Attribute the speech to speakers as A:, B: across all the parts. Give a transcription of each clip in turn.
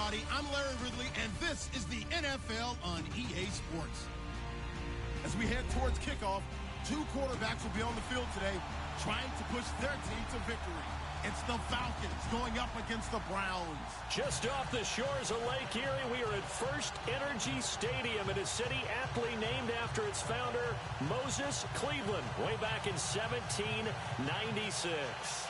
A: everybody. I'm Larry Ridley, and this is the NFL on EA Sports. As we head towards kickoff, two quarterbacks will be on the field today trying to push their team to victory. It's the Falcons going up against the Browns.
B: Just off the shores of Lake Erie, we are at First Energy Stadium in a city aptly named after its founder, Moses Cleveland, way back in 1796.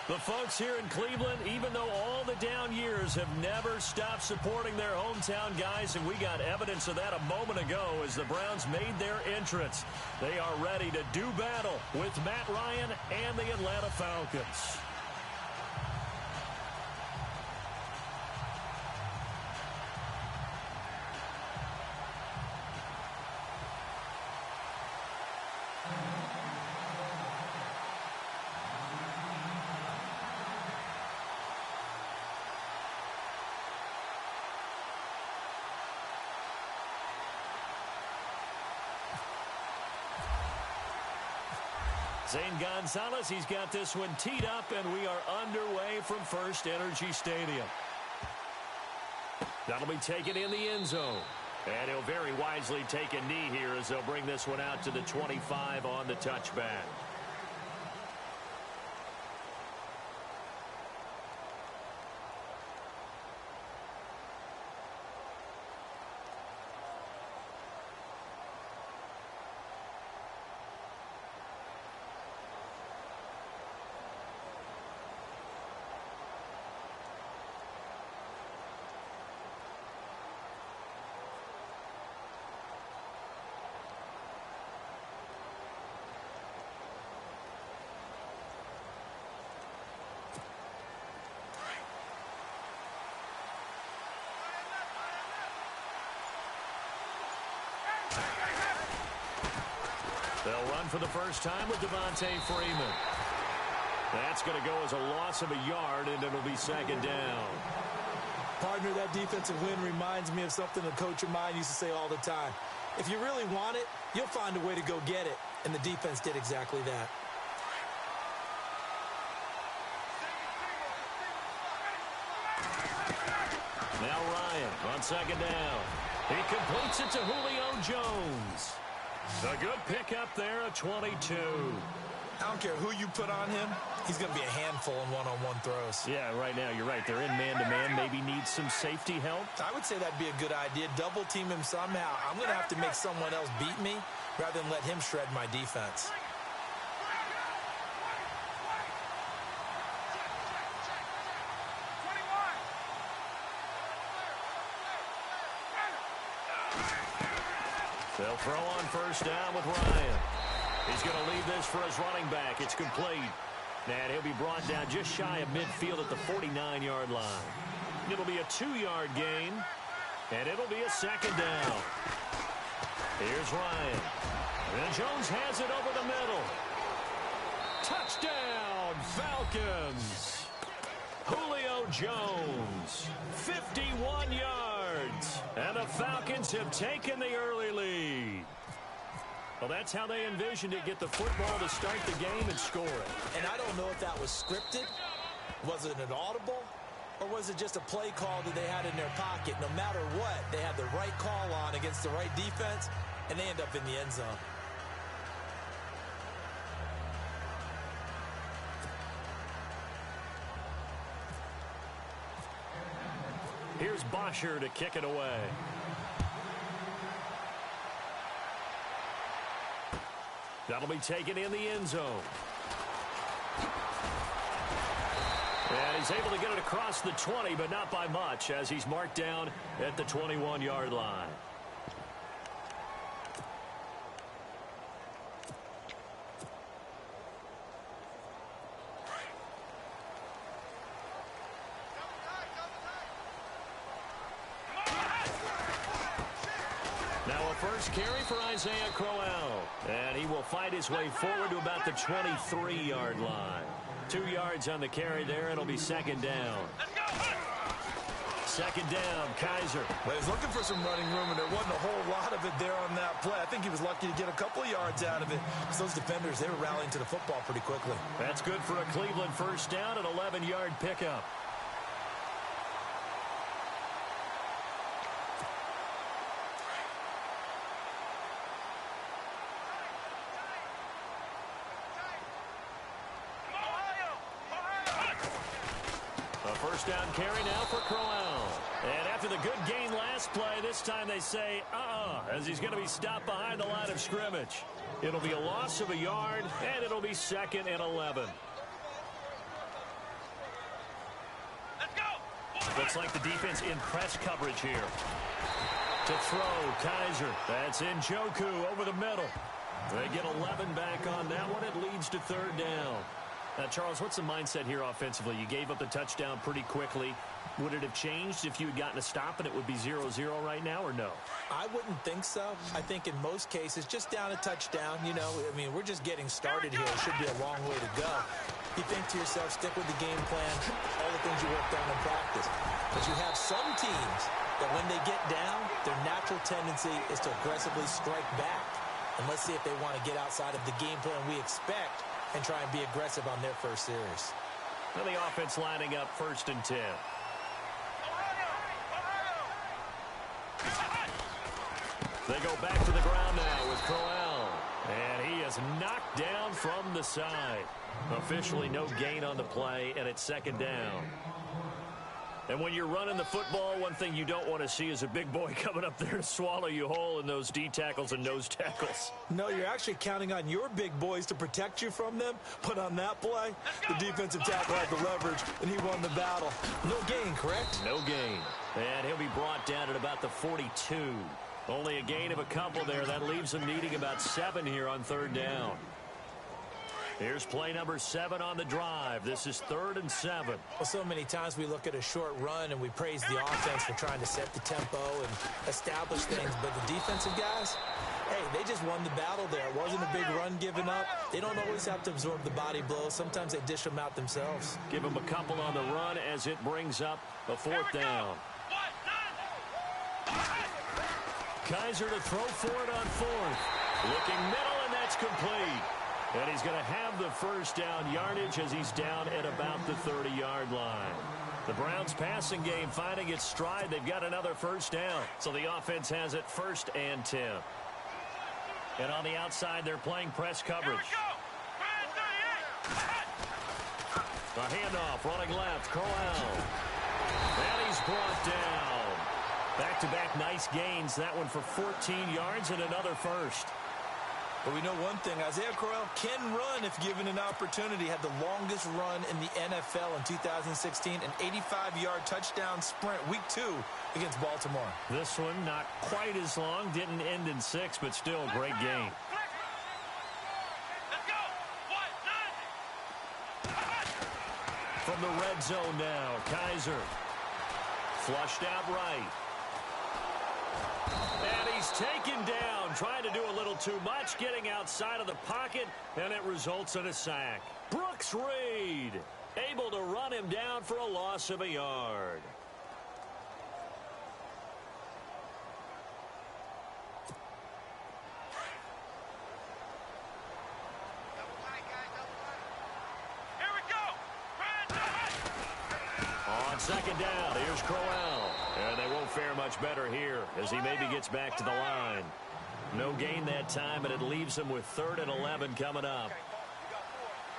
B: The folks here in Cleveland, even though all the down years, have never stopped supporting their hometown guys, and we got evidence of that a moment ago as the Browns made their entrance. They are ready to do battle with Matt Ryan and the Atlanta Falcons. Zane Gonzalez, he's got this one teed up, and we are underway from First Energy Stadium. That'll be taken in the end zone. And he'll very wisely take a knee here as they'll bring this one out to the 25 on the touchback. They'll run for the first time with Devontae Freeman. That's going to go as a loss of a yard, and it'll be second down.
C: Partner, that defensive win reminds me of something a coach of mine used to say all the time. If you really want it, you'll find a way to go get it. And the defense did exactly that.
B: Now Ryan on second down. He completes it to Julio Jones. A good pickup there at 22.
C: I don't care who you put on him. He's going to be a handful in one-on-one throws.
B: Yeah, right now you're right. They're in man-to-man. Maybe needs some safety help.
C: I would say that'd be a good idea. Double team him somehow. I'm going to have to make someone else beat me rather than let him shred my defense.
B: They'll throw on first down with Ryan. He's going to leave this for his running back. It's complete. And he'll be brought down just shy of midfield at the 49-yard line. It'll be a 2-yard gain, and it'll be a second down. Here's Ryan. And Jones has it over the middle. Touchdown, Falcons. Julio Jones, 51 yards. And the Falcons have taken the early lead. Well, that's how they envisioned it, get the football to start the game and score it.
C: And I don't know if that was scripted, was it an audible, or was it just a play call that they had in their pocket? No matter what, they had the right call on against the right defense, and they end up in the end zone.
B: Here's Bosher to kick it away. That'll be taken in the end zone. And he's able to get it across the 20, but not by much, as he's marked down at the 21-yard line. First carry for Isaiah Crowell. And he will fight his way forward to about the 23-yard line. 2 yards on the carry there. It'll be second down. Second down, Kaiser.
C: Well, he's looking for some running room, and there wasn't a whole lot of it there on that play. I think he was lucky to get a couple of yards out of it. Those defenders, they were rallying to the football pretty quickly.
B: That's good for a Cleveland first down, an 11-yard pickup. first down carry now for Crowell. And after the good gain last play, this time they say, as he's going to be stopped behind the line of scrimmage. It'll be a loss of a yard, and it'll be 2nd and 11.
D: Let's go.
B: Looks like the defense in press coverage here. To throw, Kaiser. That's Njoku over the middle. They get 11 back on that one. It leads to 3rd down. Charles, what's the mindset here offensively? You gave up the touchdown pretty quickly. Would it have changed if you had gotten a stop and it would be 0-0 right now, or no?
C: I wouldn't think so. I think in most cases, just down a touchdown, we're just getting started here. It should be a long way to go. You think to yourself, stick with the game plan, all the things you worked on in practice. But you have some teams that when they get down, their natural tendency is to aggressively strike back. And let's see if they want to get outside of the game plan we expect and try and be aggressive on their first series.
B: Well, the offense lining up 1st and 10. They go back to the ground now with Crowell. And he is knocked down from the side. Officially no gain on the play, and it's 2nd down. And when you're running the football, one thing you don't want to see is a big boy coming up there to swallow you whole in those D tackles and nose tackles.
C: No, you're actually counting on your big boys to protect you from them. But on that play, the defensive tackle had the leverage, and he won the battle. No gain, correct?
B: No gain. And he'll be brought down at about the 42. Only a gain of a couple there. That leaves him needing about 7 here on 3rd down. Here's play number 7 on the drive. This is 3rd and 7.
C: Well, so many times we look at a short run and we praise the offense for trying to set the tempo and establish things. But the defensive guys, hey, they just won the battle there. It wasn't a big run given up. They don't always have to absorb the body blows. Sometimes they dish them out themselves.
B: Give them a couple on the run as it brings up a 4th down. Kaiser to throw for it on 4th. Looking middle, and that's complete. And he's going to have the first down yardage as he's down at about the 30-yard line. The Browns passing game finding its stride. They've got another first down. So the offense has it 1st and 10. And on the outside, they're playing press coverage. A handoff running left. Crowell. And he's brought down. Back-to-back nice gains. That one for 14 yards and another first.
C: But we know one thing, Isaiah Crowell can run if given an opportunity. Had the longest run in the NFL in 2016, an 85-yard touchdown sprint, week 2 against Baltimore.
B: This one not quite as long, didn't end in 6, but still a great game. From the red zone now, Kaiser. Flushed out right. And he's taken down, trying to do a little too much, getting outside of the pocket, and it results in a sack. Brooks Reed able to run him down for a loss of a yard. On 2nd down, here's Crowell. And they won't fare much better here as he maybe gets back to the line. No gain that time, and it leaves him with 3rd and 11 coming up.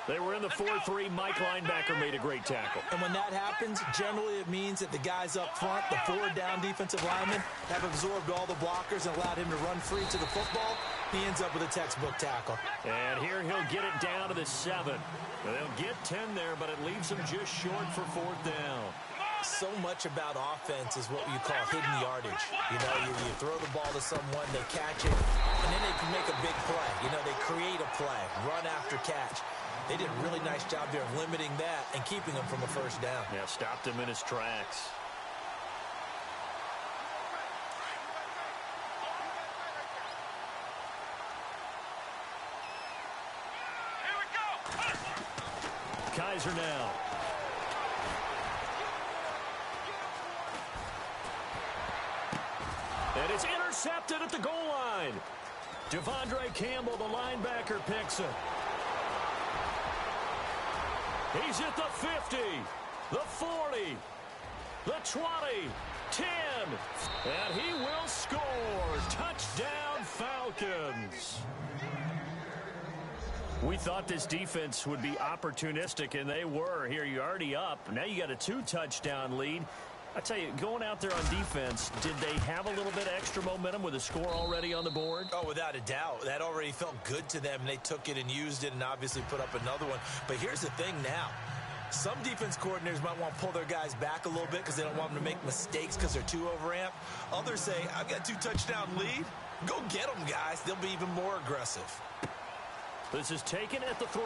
B: They were in the 4-3. Mike linebacker made a great tackle.
C: And when that happens, generally it means that the guys up front, the 4-down defensive linemen, have absorbed all the blockers and allowed him to run free to the football. He ends up with a textbook tackle.
B: And here he'll get it down to the 7. They'll get 10 there, but it leaves him just short for 4th down.
C: So much about offense is what you call hidden yardage. You throw the ball to someone, they catch it, and then they can make a big play. They create a play, run after catch. They did a really nice job there of limiting that and keeping him from a first down.
B: Yeah, stopped him in his tracks. Kaiser now. And it's intercepted at the goal line. Devondre Campbell, the linebacker, picks it. He's at the 50, the 40, the 20, 10, and he will score. Touchdown, Falcons. We thought this defense would be opportunistic, and they were. Here, you're already up. Now you got a 2-touchdown lead. I tell you, going out there on defense, did they have a little bit of extra momentum with a score already on the board?
C: Oh, without a doubt. That already felt good to them. They took it and used it and obviously put up another one. But here's the thing now. Some defense coordinators might want to pull their guys back a little bit because they don't want them to make mistakes because they're too overamped. Others say, I've got a 2-touchdown lead. Go get them, guys. They'll be even more aggressive.
B: This is taken at the 3.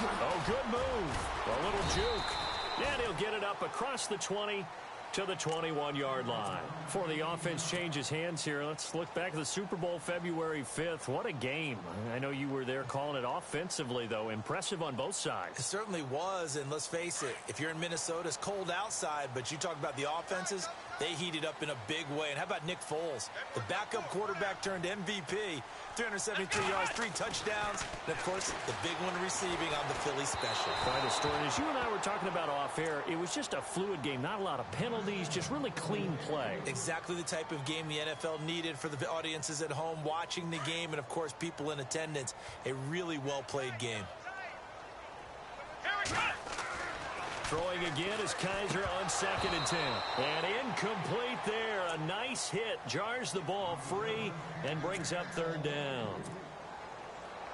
B: Oh, good move. A little juke. And he'll get it up across the 20 to the 21-yard line. Before the offense changes hands here, let's look back at the Super Bowl February 5th. What a game. I know you were there calling it offensively, though. Impressive on both sides.
C: It certainly was, and let's face it, if you're in Minnesota, it's cold outside, but you talk about the offenses, they heated up in a big way. And how about Nick Foles? The backup quarterback turned MVP, 373 yards, 3 touchdowns, and, of course, the big one receiving on the Philly special.
B: Quite a story. As you and I were talking about off air, it was just a fluid game, not a lot of penalties, just really clean play.
C: Exactly the type of game the NFL needed for the audiences at home watching the game and, of course, people in attendance. A really well-played game.
D: Here we go.
B: Throwing again is Kaiser on 2nd and 10. And incomplete there. A nice hit. Jars the ball free and brings up 3rd down.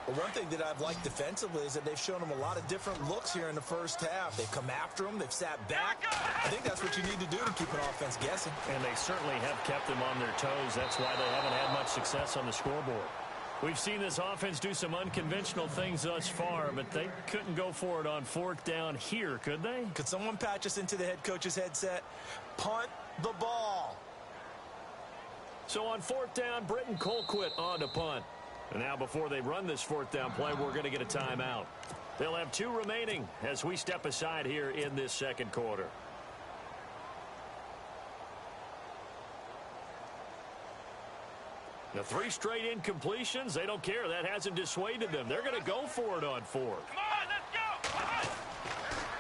C: Well, one thing that I've liked defensively is that they've shown them a lot of different looks here in the first half. They've come after them. They've sat back. I think that's what you need to do to keep an offense guessing.
B: And they certainly have kept them on their toes. That's why they haven't had much success on the scoreboard. We've seen this offense do some unconventional things thus far, but they couldn't go for it on 4th down here, could they?
C: Could someone patch us into the head coach's headset? Punt the ball.
B: So on 4th down, Britton Colquitt on to punt. And now before they run this 4th down play, we're going to get a timeout. They'll have 2 remaining as we step aside here in this 2nd quarter. The 3 straight incompletions, they don't care. That hasn't dissuaded them. They're going to go for it on 4th.
D: Come on, let's go. Come on.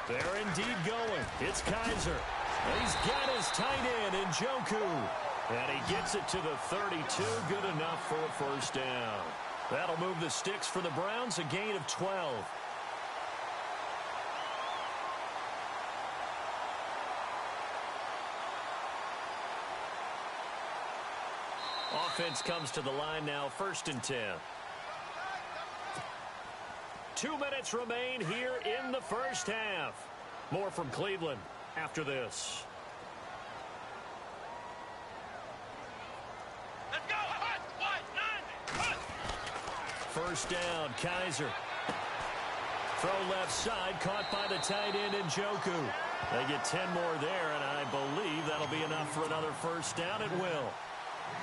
B: They're indeed going. It's Kaiser. And he's got his tight end in Njoku. And he gets it to the 32. Good enough for a 1st down. That'll move the sticks for the Browns, a gain of 12. Offense comes to the line now, 1st and 10. 2 minutes remain here in the first half. More from Cleveland after this.
D: Let's go. Hut, wide, 9. Hut.
B: 1st down, Kaiser. Throw left side, caught by the tight end in Njoku. They get 10 more there, and I believe that'll be enough for another 1st down. It will.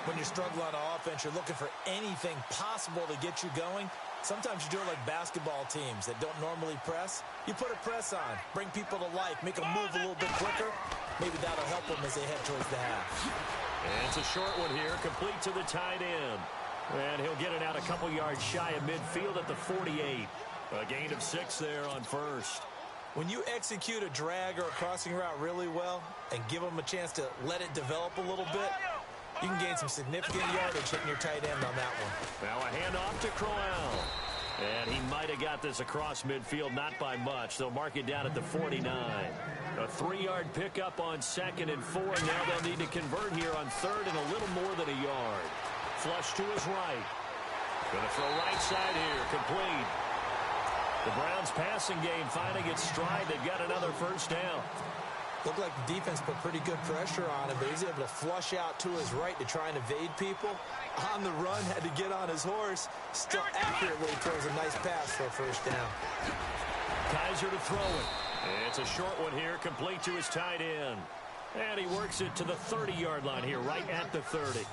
C: When you struggle on offense, you're looking for anything possible to get you going. Sometimes you do it like basketball teams that don't normally press. You put a press on, bring people to life, make them move a little bit quicker. Maybe that'll help them as they head towards the half.
B: And it's a short one here, complete to the tight end. And he'll get it out a couple yards shy of midfield at the 48. A gain of 6 there on 1st.
C: When you execute a drag or a crossing route really well and give them a chance to let it develop a little bit, you can gain some significant yardage hitting your tight end on that one.
B: Now a handoff to Crowell. And he might have got this across midfield, not by much. They'll mark it down at the 49. A 3-yard pickup on 2nd and 4. Now they'll need to convert here on 3rd and a little more than a yard. Flush to his right. Going to throw right side here. Complete. The Browns passing game finding its stride. They've got another 1st down.
C: Looked like the defense put pretty good pressure on him, but he's able to flush out to his right to try and evade people. On the run, had to get on his horse. Still accurately throws a nice pass for a 1st down.
B: Kaiser to throw it. It's a short one here, complete to his tight end. And he works it to the 30-yard line here, right at the 30.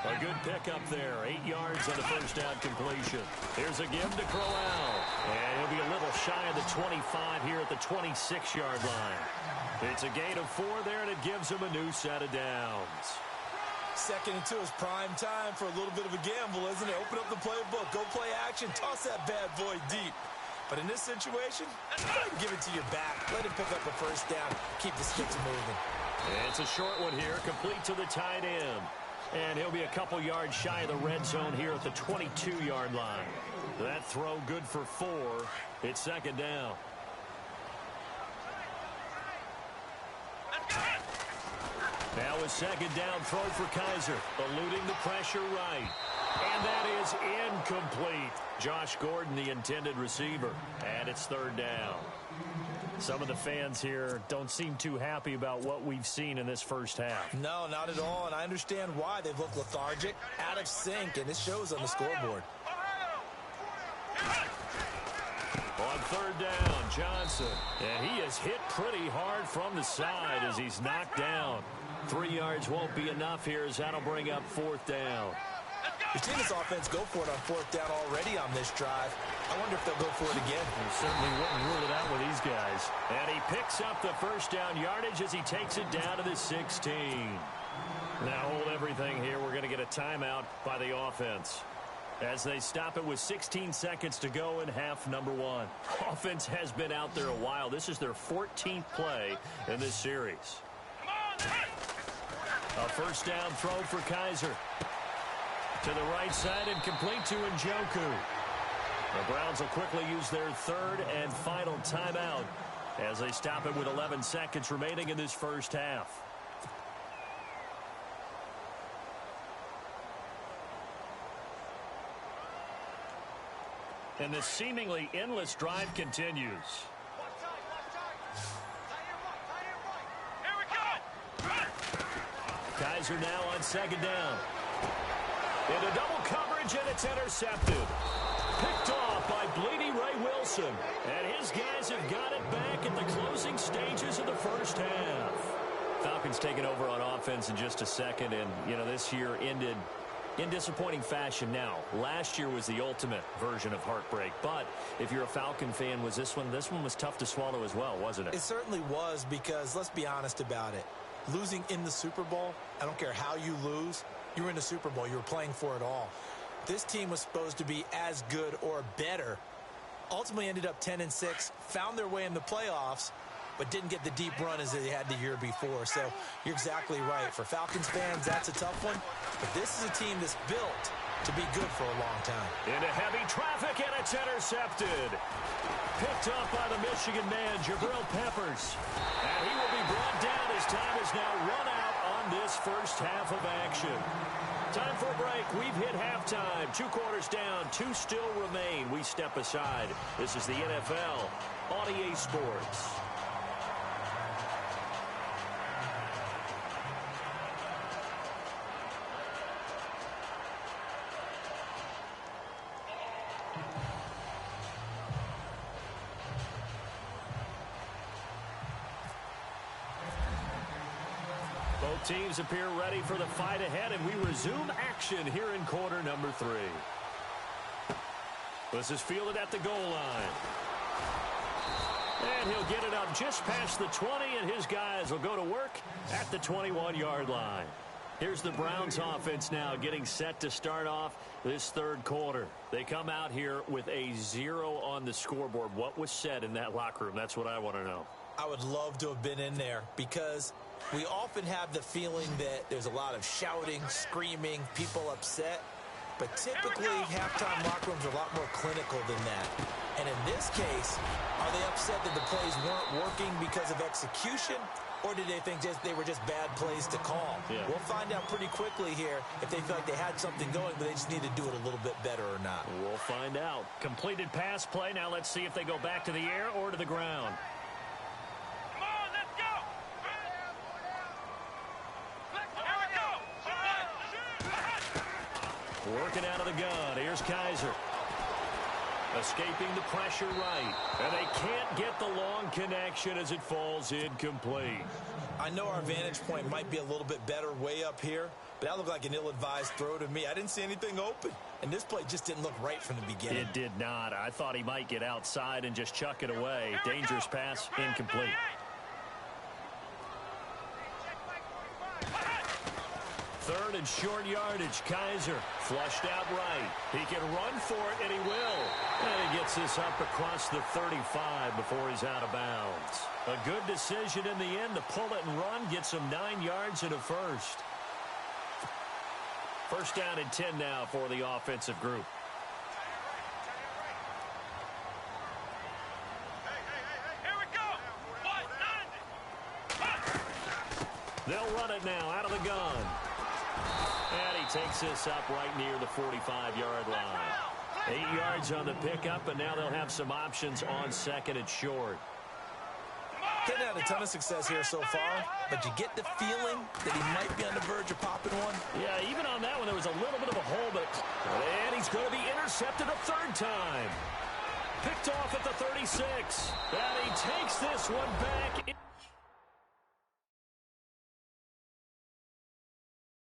B: A good pickup there, 8 yards on the 1st down completion. Here's a give to Crowell. And he'll be a little shy of the 25 here at the 26-yard line. It's a gain of 4 there, and it gives him a new set of downs.
C: 2nd and 2 is prime time for a little bit of a gamble, isn't it? Open up the playbook, go play action, toss that bad boy deep. But in this situation, give it to your back. Let him pick up a 1st down. Keep the sticks moving.
B: It's a short one here, complete to the tight end. And he'll be a couple yards shy of the red zone here at the 22-yard line. That throw good for 4. It's second down. Now a second down throw for Kaiser, eluding the pressure right. And that is incomplete. Josh Gordon, the intended receiver. And it's third down. Some of the fans here don't seem too happy about what we've seen in this first half.
C: No, not at all, and I understand why. They've looked lethargic, out of sync, and it shows on the scoreboard.
B: On third down, Johnson. And he is hit pretty hard from the side as he's knocked down. 3 yards won't be enough here as that'll bring up fourth down.
C: We've seen this offense go for it on fourth down already on this drive. I wonder if they'll go for it again.
B: We certainly wouldn't rule it out with these guys. And he picks up the first down yardage as he takes it down to the 16. Now hold everything here. We're going to get a timeout by the offense as they stop it with 16 seconds to go in half number 1. Offense has been out there a while. This is their 14th play in this series. A first down throw for Kaiser. To the right side and complete to Njoku. The Browns will quickly use their third and final timeout as they stop it with 11 seconds remaining in this first half. And this seemingly endless drive continues. Kaiser now on second down. Into double coverage, and it's intercepted. Picked off by Bleedy Ray Wilson. And his guys have got it back at the closing stages of the first half. Falcons taking over on offense in just a second. And, you know, this year ended in disappointing fashion now. Last year was the ultimate version of heartbreak. But if you're a Falcon fan, was this one was tough to swallow as well, wasn't it?
C: It certainly was because, let's be honest about it. Losing in the Super Bowl, I don't care how you lose, you were in the Super Bowl. You were playing for it all. This team was supposed to be as good or better. Ultimately ended up 10-6, found their way in the playoffs, but didn't get the deep run as they had the year before. So you're exactly right. For Falcons fans, that's a tough one. But this is a team that's built to be good for a long time.
B: Into heavy traffic, and it's intercepted. Picked up by the Michigan man, Jabril Peppers. And he will be brought down as time is now run out on this first half of action. Time for a break. We've hit halftime. 2 quarters down. 2 still remain. We step aside. This is the NFL on EA Sports. Both teams appear ready for the fight ahead, and we resume action here in quarter number 3. This is fielded at the goal line. And he'll get it up just past the 20, and his guys will go to work at the 21-yard line. Here's the Browns offense now getting set to start off this third quarter. They come out here with a 0 on the scoreboard. What was said in that locker room? That's what I want to know.
C: I would love to have been in there because we often have the feeling that there's a lot of shouting, screaming, people upset. But typically, halftime locker rooms are a lot more clinical than that. And in this case, are they upset that the plays weren't working because of execution? Or did they think they were just bad plays to call?
B: Yeah.
C: We'll find out pretty quickly here if they feel like they had something going, but they just need to do it a little bit better or not.
B: We'll find out. Completed pass play. Now let's see if they go back to the air or to the ground.
D: Come on, let's go! Here we go!
B: Working out of the gun. Here's Kaiser. Escaping the pressure right. And they can't get the long connection as it falls incomplete.
C: I know our vantage point might be a little bit better way up here, but that looked like an ill-advised throw to me. I didn't see anything open, and this play just didn't look right from the beginning.
B: It did not. I thought he might get outside and just chuck it away. Dangerous pass, incomplete. Third and short yardage. Kaiser flushed out right. He can run for it, and he will. And he gets this up across the 35 before he's out of bounds. A good decision in the end to pull it and run. Gets him 9 yards and a first. First down and 10 now for the offensive group. They'll run it now out of the gun. And he takes this up right near the 45-yard line. 8 yards on the pickup, and now they'll have some options on second and short.
C: Didn't have a ton of success here so far, but you get the feeling that he might be on the verge of popping one.
B: Yeah, even on that one, there was a little bit of a hole, and he's going to be intercepted a third time. Picked off at the 36, and he takes this one back.